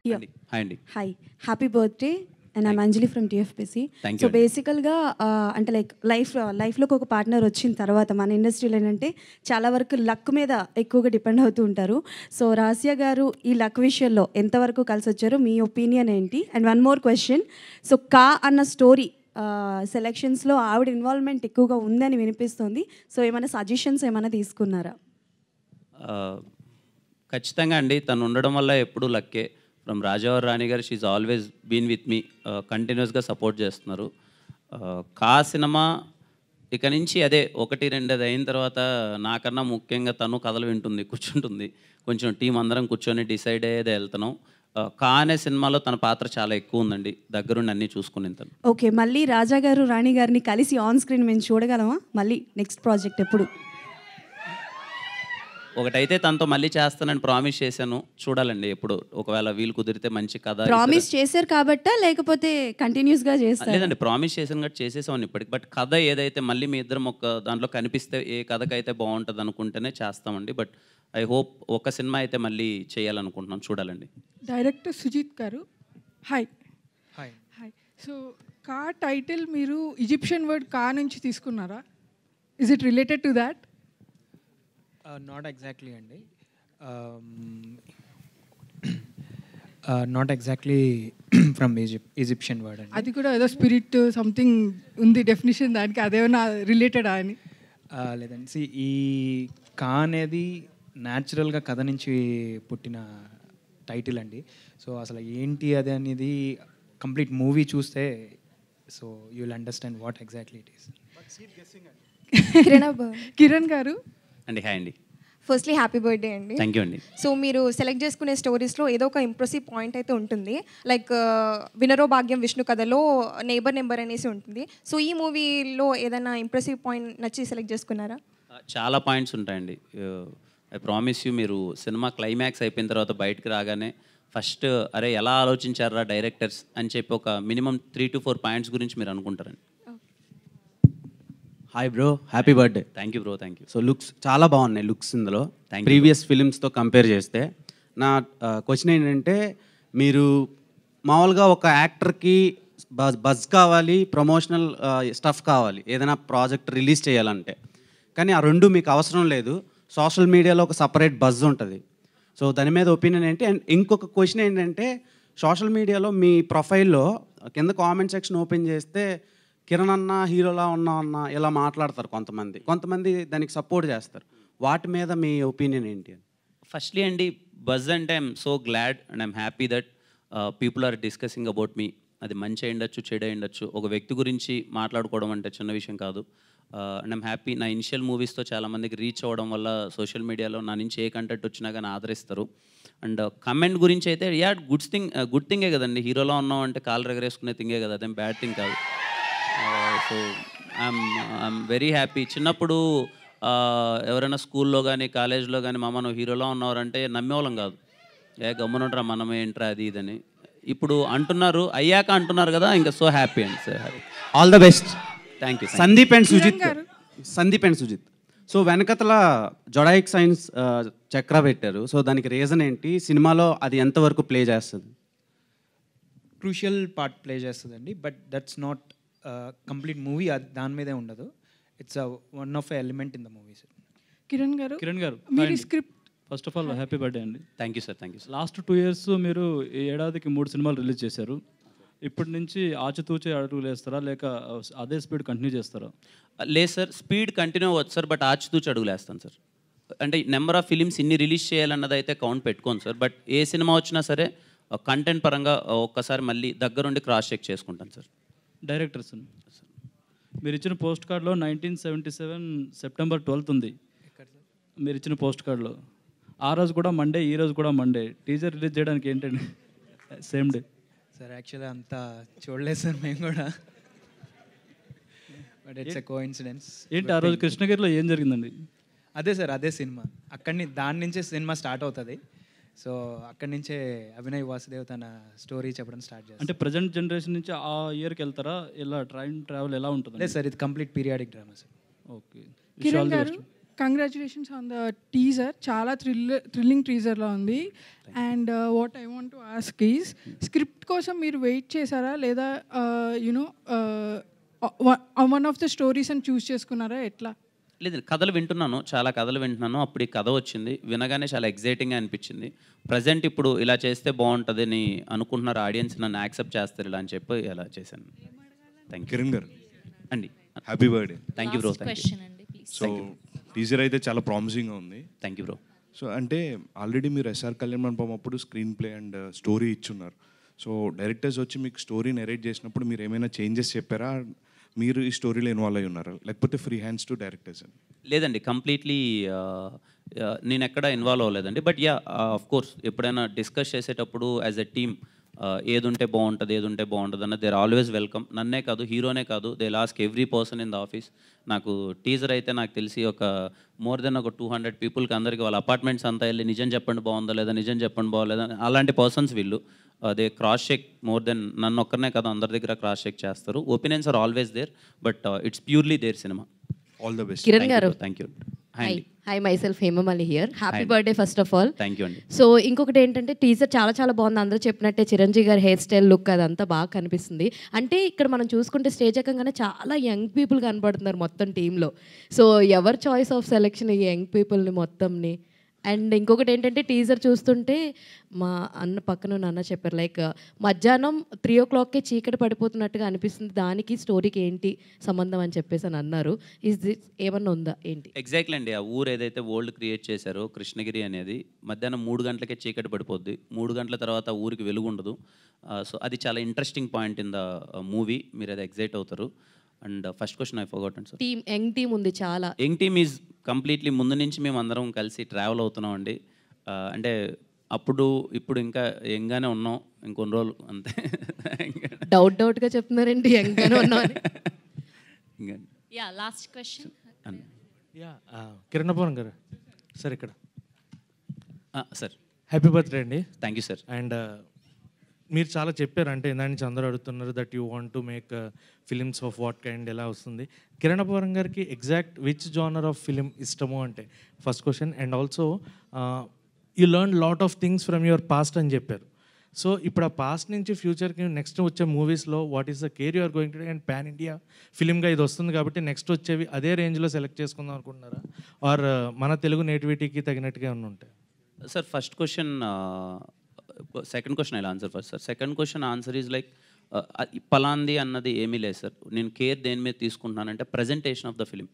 Here. Hi అండి. Hi. Happy birthday. And I'm Anjali from TFPC. Thank you. So బేసికల్గా అంటే like లైఫ్లోకి ఒక పార్ట్నర్ వచ్చిన తర్వాత మన ఇండస్ట్రీలో ఏంటంటే చాలా వరకు లక్ మీద ఎక్కువగా డిపెండ్ అవుతూ ఉంటారు. సో రాసియా గారు ఈ లక్ విషయంలో ఎంతవరకు కలిసి వచ్చారో మీ ఒపీనియన్ ఏంటి? And one more question. So కా అన్న స్టోరీ సెలెక్షన్స్లో ఆవిడ ఇన్వాల్వ్మెంట్ ఎక్కువగా ఉందని వినిపిస్తుంది. సో ఏమైనా సజెషన్స్ ఏమైనా తీసుకున్నారా? ఖచ్చితంగా అండి, తను ఉండడం వల్ల ఎప్పుడు లక్కే. ఫ్రమ్ రాజావారి రాణి గారు, she always been with me, కంటిన్యూస్గా సపోర్ట్ చేస్తున్నారు. కా సినిమా ఇక నుంచి అదే 1-2 అది అయిన తర్వాత నాకన్నా ముఖ్యంగా తను కథలు వింటుంది, కూర్చుంటుంది. కొంచెం టీం అందరం కూర్చొని డిసైడ్ అయ్యేదే వెళ్తున్నాం. కా అనే సినిమాలో తన పాత్ర చాలా ఎక్కువ ఉందండి, దగ్గరుండి అన్నీ చూసుకుని తను. ఓకే, మళ్ళీ రాజా గారు రాణి గారిని కలిసి ఆన్ స్క్రీన్ మేము చూడగలమా? మళ్ళీ నెక్స్ట్ ప్రాజెక్ట్ ఎప్పుడు? ఒకటైతే తనతో మళ్ళీ చేస్తానని ప్రామిస్ చేశాను, చూడాలండి ఎప్పుడు. ఒకవేళ వీలు కుదిరితే మంచి కథ. ప్రామిస్ చేశారు కాబట్టా లేకపోతే కంటిన్యూస్గా చేస్తారు? లేదండి, ప్రామిస్ చేశాను కాబట్టి చేసేసామని ఇప్పటికి. బట్ కథ ఏదైతే మళ్ళీ మీ ఇద్దరం ఒక దాంట్లో కనిపిస్తే ఏ కథకైతే బాగుంటుంది అనుకుంటేనే చేస్తామండి. బట్ ఐ హోప్ ఒక సినిమా అయితే మళ్ళీ చేయాలనుకుంటున్నాం, చూడాలండి. డైరెక్టర్ సుజిత్ గారు, హాయ్. హాయ్. హాయ్. సో కా టైటిల్ మీరు ఈజిప్షియన్ వర్డ్ కా నుంచి తీసుకున్నారా? Is it related to that? Not exactly అండి, not exactly from Egyptian word అండి. అది కూడా ఏదో స్పిరిట్ సంథింగ్ ఉంది డెఫినేషన్ దానికి, అదేమన్నా రిలేటెడా అని? లేదండి, ఈ కా అనేది న్యాచురల్గా కథ నుంచి పుట్టిన టైటిల్ అండి. సో అసలు ఏంటి అది అనేది కంప్లీట్ మూవీ చూస్తే so you will understand what exactly it is. Kiran గారు అండి, హాయ్ అండి. ఫస్ట్లీ హ్యాపీ బర్త్డే అండి. థ్యాంక్ యూ అండి. సో మీరు సెలెక్ట్ చేసుకునే స్టోరీస్లో ఏదో ఒక ఇంప్రెసివ్ పాయింట్ అయితే ఉంటుంది. లైక్ వినరో భాగ్యం విష్ణు కథలో నేబర్ నెంబర్ అనేసి ఉంటుంది. సో ఈ మూవీలో ఏదైనా ఇంప్రెసివ్ పాయింట్ నచ్చి సెలెక్ట్ చేసుకున్నారా? చాలా పాయింట్స్ ఉంటాయండి. ఐ ప్రామిస్ యూ, మీరు సినిమా క్లైమాక్స్ అయిపోయిన తర్వాత బయటకు రాగానే ఫస్ట్ అరే ఎలా ఆలోచించారా డైరెక్టర్స్ అని చెప్పి ఒక మినిమం 3 to 4 పాయింట్స్ గురించి మీరు అనుకుంటారండి. Hi bro, happy birthday. Thank you bro, thank you. So looks చాలా బాగున్నాయి, లుక్స్ ఇందులో ప్రీవియస్ ఫిలిమ్స్తో కంపేర్ చేస్తే. నా క్వశ్చన్ ఏంటంటే, మీరు మామూలుగా ఒక యాక్టర్కి బజ్ కావాలి, ప్రమోషనల్ స్టఫ్ కావాలి ఏదైనా ప్రాజెక్ట్ రిలీజ్ చేయాలంటే, కానీ ఆ రెండు మీకు అవసరం లేదు. సోషల్ మీడియాలో ఒక సపరేట్ బజ్ ఉంటుంది. సో దాని మీద ఒపీనియన్ ఏంటి? అండ్ ఇంకొక క్వశ్చన్ ఏంటంటే, సోషల్ మీడియాలో మీ ప్రొఫైల్లో కింద కామెంట్ సెక్షన్ ఓపెన్ చేస్తే కిరణ్ అన్న హీరోలా ఉన్నా అన్న ఇలా మాట్లాడతారు కొంతమంది దానికి సపోర్ట్ చేస్తారు. వాటి మీద మీ ఒపీనియన్ ఏంటి? ఫస్ట్లీ అండి, బజ్ అంటే I'm so glad and I'm happy that people are discussing about me. అది మంచి అయ్యుండొచ్చు, చెడు అయ్యుండొచ్చు. ఒక వ్యక్తి గురించి మాట్లాడుకోవడం అంటే చిన్న విషయం కాదు. అండ్ ఐమ్ హ్యాపీ, నా ఇనిషియల్ మూవీస్తో చాలామందికి రీచ్ అవ్వడం వల్ల సోషల్ మీడియాలో నా నుంచి ఏ కంటెంట్ వచ్చినా కానీ ఆదరిస్తారు. అండ్ కమెంట్ గురించి అయితే గుడ్ థింగే కదండి. హీరోలో ఉన్నాం అంటే కాలు ఎగరేసుకునే థింగే కదా, అదేం బ్యాడ్ థింగ్ కాదు. So I'm very happy. చిన్నప్పుడు ఎవరైనా స్కూల్లో కానీ కాలేజ్లో కానీ మామ నువ్వు హీరోలో ఉన్నవారంటే నమ్మేవాళ్ళం కాదు. గమ్మునుంటారా మనం ఏంట్రా అది ఇదని. ఇప్పుడు అంటున్నారు, అయ్యాక అంటున్నారు కదా, ఇంకా సో హ్యాపీ అండి. So happy. All the best. Thank you. Sandeep and Sujith. So వెనకతల జొడాయిక్ సైన్స్ చక్ర పెట్టారు. సో దానికి రీజన్ ఏంటి? సినిమాలో అది ఎంతవరకు ప్లే చేస్తుంది? క్రూషియల్ పార్ట్ ప్లే చేస్తుందండి, but that's not complete movie. దాని మీదే ఉండదు. It's one of element in the movie. Kiran గారు మీరు script first of all happy birthday అండి. Thank you sir, thank you sir. Last 2 years మీరు ఈ ఏడాదికి 3 సినిమాలు రిలీజ్ చేశారు. ఇప్పటి నుంచి ఆచితూచే అడుగులు వేస్తారా లేక అదే స్పీడ్ కంటిన్యూ చేస్తారా? లేదు సార్, స్పీడ్ కంటిన్యూ అవ్వచ్చు సార్, బట్ ఆచితూచి అడుగులు వేస్తాను సార్. అంటే నెంబర్ ఆఫ్ ఫిలిమ్స్ ఇన్ని రిలీజ్ చేయాలన్నది అయితే కౌంట్ పెట్టుకోను సార్. బట్ ఏ సినిమా వచ్చినా సరే కంటెంట్ పరంగా ఒక్కసారి మళ్ళీ దగ్గరుండి క్రాస్ చెక్ చేసుకుంటాను సార్. డైరెక్టర్స్, మీరు ఇచ్చిన పోస్ట్ కార్డ్లో 1977 September 12th ఉంది. మీరు ఇచ్చిన పోస్ట్ కార్డ్లో ఆ రోజు కూడా మండే, ఈ రోజు కూడా మండే. టీజర్ రిలీజ్ చేయడానికి ఏంటండి సేమ్ డే? సార్ యాక్చువల్లీ అంతా చూడలేదు సార్ మేము కూడా, బట్ ఇట్స్ ఎ కోఇన్సిడెన్స్. ఏంటి ఆ రోజు కృష్ణగిరిలో ఏం జరిగిందండి? అదే సార్, అదే సినిమా. దాని నుంచే సినిమా స్టార్ట్ అవుతుంది. సో అక్కడి నుంచే అభినయ్ వాసుదేవ్ తన స్టోరీ చెప్పడం స్టార్ట్ చేస్తారు. అంటే ప్రజెంట్ జనరేషన్ నుంచి ఆ ఇయర్కి వెళ్తారా? ఇలా ట్రైన్ ట్రావెల్ ఎలా ఉంటుంది? లేదు సార్, ఇది complete periodic drama sir. Okay. Congratulations on the teaser. చాలా థ్రిల్లింగ్ టీజర్లో ఉంది. And what I want to ask is, script కోసం మీరు వెయిట్ చేశారా, లేదా you know one of the stories అని చూస్ చేసుకున్నారా, ఎట్లా? లేదు, కథలు వింటున్నాను, చాలా కథలు వింటున్నాను. అప్పుడు ఈ కథ వచ్చింది, వినగానే చాలా ఎగ్జైటింగ్గా అనిపించింది. ప్రజెంట్ ఇప్పుడు ఇలా చేస్తే బాగుంటుంది అని అనుకుంటున్నారు ఆడియన్స్, నన్ను యాక్సెప్ట్ చేస్తారు ఇలా అని చెప్పి ఇలా చేశాను. థ్యాంక్ యూ కిరణ్ గారు అండి. Happy birthday. Thank you bro. So teaser అయితే చాలా ప్రామిసింగ్గా ఉంది. Thank you bro. సో అంటే ఆల్రెడీ మీరు ఎస్ఆర్ కళ్యాణ్ మండపం అప్పుడు స్క్రీన్ ప్లే అండ్ స్టోరీ ఇచ్చున్నారు. సో డైరెక్టర్స్ వచ్చి మీకు స్టోరీ నెరేట్ చేసినప్పుడు మీరు ఏమైనా చేంజెస్ చెప్పారా, మీరు ఈ స్టోరీలో ఇన్వాల్వ్ అయి ఉన్నారా, లేకపోతే ఫ్రీ హ్యాండ్స్ టు డైరెక్టర్స్? లేదండి, కంప్లీట్లీ నేను ఎక్కడ ఇన్వాల్వ్ అవ్వలేదండి. బట్ యా, ఆఫ్ కోర్స్ ఎప్పుడైనా డిస్కస్ చేసేటప్పుడు యాజ్ ఎ టీమ్ ఏది ఉంటే బాగుంటుంది అన్న దేర్ ఆల్వేస్ వెల్కమ్. నన్నే కాదు, హీరోనే కాదు, they లాస్క్ every person in the office. నాకు టీజర్ అయితే నాకు తెలిసి ఒక మోర్ దెన్ ఒక 200 పీపుల్కి అందరికీ వాళ్ళ అపార్ట్మెంట్స్ అంతా వెళ్ళి నిజం చెప్పండి బాగుందా లేదా, నిజం చెప్పండి బాగోలేదా, అలాంటి పర్సన్స్ వీళ్ళు. They cross check more than నన్ను ఒక్కరినే కాదు, అందరి దగ్గర క్రాస్ చెక్ చేస్తారు. Opinions are always there, but it's purely their cinema. All the best. Kiran గారు, thank you. Hi myself Hemamali here. Happy birthday first of all. Thank you అండి. So ఇంకొకటి ఏంటంటే టీజర్ చాలా బాగుంది. అందరూ చెప్పినట్టే చిరంజీవి గారి హెయిర్ స్టైల్, లుక్ అదంతా బాగా కనిపిస్తుంది. అంటే ఇక్కడ మనం చూసుకుంటే స్టేజ్ ఎక్కగానే చాలా యంగ్ పీపుల్ కనబడుతున్నారు మొత్తం టీంలో. సో ఎవరి చాయిస్ ఆఫ్ సెలెక్షన్ ఈ యంగ్ పీపుల్ని మొత్తంని? అండ్ ఇంకొకటి ఏంటంటే టీజర్ చూస్తుంటే మా అన్న పక్కన నాన్న చెప్పారు, లైక్ మధ్యాహ్నం 3 o'clockకే చీకటి పడిపోతున్నట్టుగా అనిపిస్తుంది, దానికి స్టోరీకి ఏంటి సంబంధం అని చెప్పేసి అని అన్నారు. ఇస్ దిస్ ఏమన్నా ఉందా ఏంటి? ఎగ్జాక్ట్లీ అండి. ఆ ఊరు ఏదైతే వరల్డ్ క్రియేట్ చేశారో కృష్ణగిరి అనేది, మధ్యాహ్నం 3 గంటలకే చీకటి పడిపోద్ది. 3 గంటల తర్వాత ఊరికి వెలుగు ఉండదు. సో అది చాలా interesting point in the movie. మీరు అది ఎగ్జైట్ అవుతారు. And first question I forgotten sir. Young team ఉంది చాలా. యంగ్ టీమ్ ఈజ్ కంప్లీట్లీ ముందు నుంచి మేము అందరం కలిసి ట్రావెల్ అవుతున్నాం అండి. అంటే అప్పుడు ఇప్పుడు ఇంకా యంగ్గానే ఉన్నాం, ఇంకొన్ని రోజులు అంతే. డౌట్గా చెప్తున్నారండి యంగ్గానే ఉన్నాం. Last question. కిరణ్ గారు సార్, ఇక్కడ సార్ హ్యాపీ బర్త్డే అండి. Thank you sir. అండ్ మీరు చాలా చెప్పారు, అంటే ఇందా నుంచి అందరూ అడుగుతున్నారు that you want to make films of what kind, ఎలా వస్తుంది కిరణ్ అబ్బవరం గారికి exact which genre of film ఇష్టము అంటే first question. And also you learn lot of things from your past అని చెప్పారు. సో ఇప్పుడు ఆ పాస్ట్ నుంచి ఫ్యూచర్కి నెక్స్ట్ వచ్చే మూవీస్లో what is the care you are going to, and pan India ఫిలింగా ఇది వస్తుంది కాబట్టి నెక్స్ట్ వచ్చేవి అదే రేంజ్లో సెలెక్ట్ చేసుకుందాం అనుకుంటున్నారా, ఆర్ మన తెలుగు నేటివిటీకి తగినట్టుగా ఏమన్నా ఉంటాయి? Sir first question, second question I answer first sir. Second question answer is like పలాంది అన్నది ఏమీ లేదు సార్. నేను కేర్ దేని మీద తీసుకుంటున్నానంటే ప్రజెంటేషన్ ఆఫ్ ద ఫిలిం.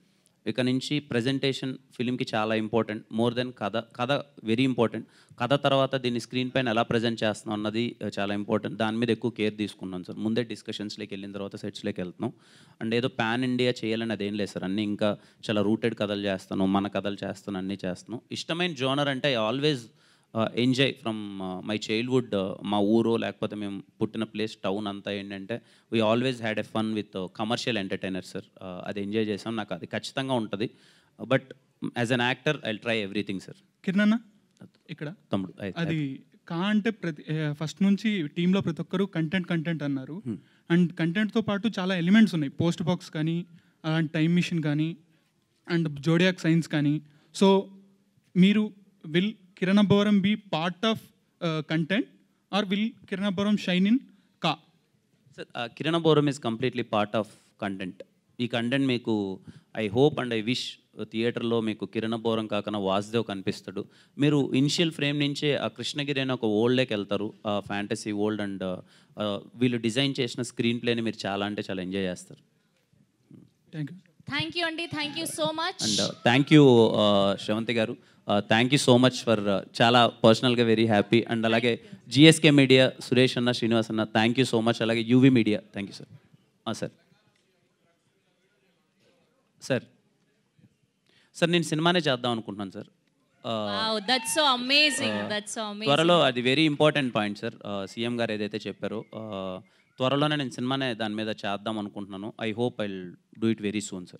ఇక నుంచి ప్రజెంటేషన్ ఫిలింకి చాలా ఇంపార్టెంట్, మోర్ దెన్ కథ వెరీ ఇంపార్టెంట్. కథ తర్వాత దీన్ని స్క్రీన్ పైన ఎలా ప్రజెంట్ చేస్తున్నాం అన్నది చాలా ఇంపార్టెంట్. దాని మీద ఎక్కువ కేర్ తీసుకున్నాను సార్. ముందే డిస్కషన్స్లోకి వెళ్ళిన తర్వాత సెట్స్లోకి వెళ్తున్నాం. అండ్ ఏదో పాన్ ఇండియా చేయాలని అదేం లేదు సార్. అన్నీ ఇంకా చాలా రూటెడ్ కథలు చేస్తాను, మన కథలు చేస్తాను, అన్నీ చేస్తున్నాం. ఇష్టమైన జోనర్ అంటే I always enjoy from my childhood. మా ఊరు లేకపోతే మేము పుట్టిన ప్లేస్ టౌన్ అంతా ఏంటంటే we always had a fun with commercial entertainer sir. అది ఎంజాయ్ చేసాం, నాకు అది ఖచ్చితంగా ఉంటుంది. But as an actor I try everything sir. Kiran అన్న ఇక్కడ తమ్ముడు, అది కా అంటే ఫస్ట్ నుంచి టీంలో ప్రతి ఒక్కరు కంటెంట్ అన్నారు. అండ్ కంటెంట్తో పాటు చాలా ఎలిమెంట్స్ ఉన్నాయి, పోస్ట్ బాక్స్ కానీ, అలాంటి టైం మిషన్ కానీ, అండ్ జోడియాక్ సైన్స్ కానీ. సో మీరు will Kiran Abbavaram be part of content, or will Kiran Abbavaram shine in Ka? Sir, Kiran Abbavaram is completely part of content. ఈ content మీకు I hope and I wish థియేటర్లో మీకు కిరణ్ అబ్బవరం కాకుండా వాసుదేవ్ కనిపిస్తాడు. మీరు initial frame నుంచే ఆ కృష్ణగిరి అనే ఒక వరల్డ్లోకి వెళ్తారు, ఆ ఫ్యాంటసీ వరల్డ్. అండ్ వీళ్ళు డిజైన్ చేసిన స్క్రీన్ ప్లేని మీరు చాలా అంటే చాలా ఎంజాయ్ చేస్తారు. థ్యాంక్ యూ అండి, thank you so much. And thank you Sravanthi గారు, thank you so much for చాలా పర్సనల్గా వెరీ హ్యాపీ. అండ్ అలాగే జిఎస్కే మీడియా సురేష్ అన్న, శ్రీనివాస్ అన్న, థ్యాంక్ యూ సో మచ్. అలాగే UV media thank you sir. Sir sir నేను సినిమానే చేద్దాం అనుకుంటున్నాను సార్. త్వరలో అది very important point sir. CM గారు ఏదైతే చెప్పారో త్వరలోనే నేను సినిమానే దాని మీద చేద్దాం అనుకుంటున్నాను. I hope I will do it very soon sir.